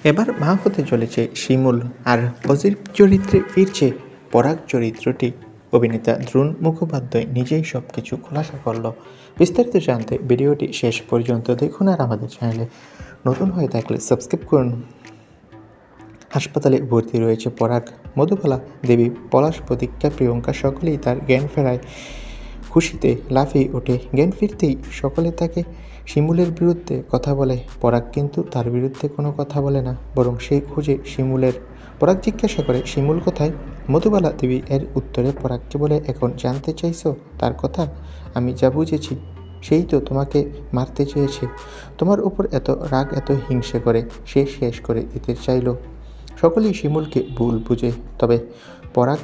এবার মা হতে চলেছে শিমুল, আর পজিটিভ চরিত্রে ফিরছে পরাগ চরিত্রটি। অভিনেতা দ্রোণ মুখোপাধ্যায় নিজেই সব কিছু খোলাসা করল। বিস্তারিত জানতে ভিডিওটি শেষ পর্যন্ত দেখুন, আর আমাদের চ্যানেলে নতুন হয়ে থাকলে সাবস্ক্রাইব করুন। হাসপাতালে ভর্তি রয়েছে পরাগ। মধুবালা দেবী, পলাশ, প্রতীক্ষা, প্রিয়ঙ্কা সকলেই তার জ্ঞান ফেরায় খুশিতে লাফিয়ে ওঠে। জ্ঞান ফিরতেই সকলে তাকে শিমুলের বিরুদ্ধে কথা বলে। পরাগ কিন্তু তার বিরুদ্ধে কোনো কথা বলে না, বরং সে খুঁজে শিমুলের। পরাগ জিজ্ঞাসা করে, শিমুল কোথায়? মধুবালা দেবী এর উত্তরে পরাগকে বলে, এখন জানতে চাইছো তার কথা? আমি যা বুঝেছি সেই তো তোমাকে মারতে চেয়েছে। তোমার উপর এত রাগ, এত হিংসে করে সে শেষ করে দিতে চাইল। সকলেই শিমুলকে ভুল বুঝে, তবে পরাগ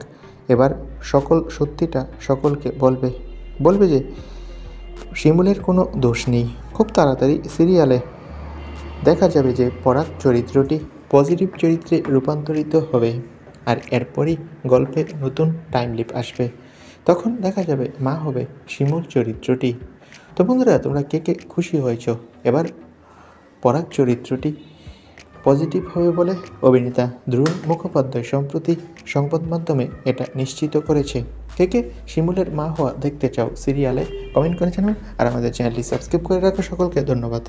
এবার সকল সত্যিটা সকলকে বলবে যে শিমুলের কোনো দোষ নেই। খুব তাড়াতাড়ি সিরিয়ালে দেখা যাবে যে পরাগ চরিত্রটি পজিটিভ চরিত্রে রূপান্তরিত হবে, আর এরপরই গল্পে নতুন টাইম লিপ আসবে। তখন দেখা যাবে মা হবে শিমুল চরিত্রটি। তো বন্ধুরা, তোমরা কে কে খুশি হয়েছ এবার পরাগ চরিত্রটি পজিটিভ হবে বলে? অভিনেতা দ্রোণ মুখোপাধ্যায় সম্প্রতি সংবাদ মাধ্যমে এটা নিশ্চিত করেছে। কে কে শিমুলের মা হওয়া দেখতে চাও সিরিয়ালে, কমেন্ট করে জানাও, আর আমাদের চ্যানেলটি সাবস্ক্রাইব করে রাখো। সকলকে ধন্যবাদ।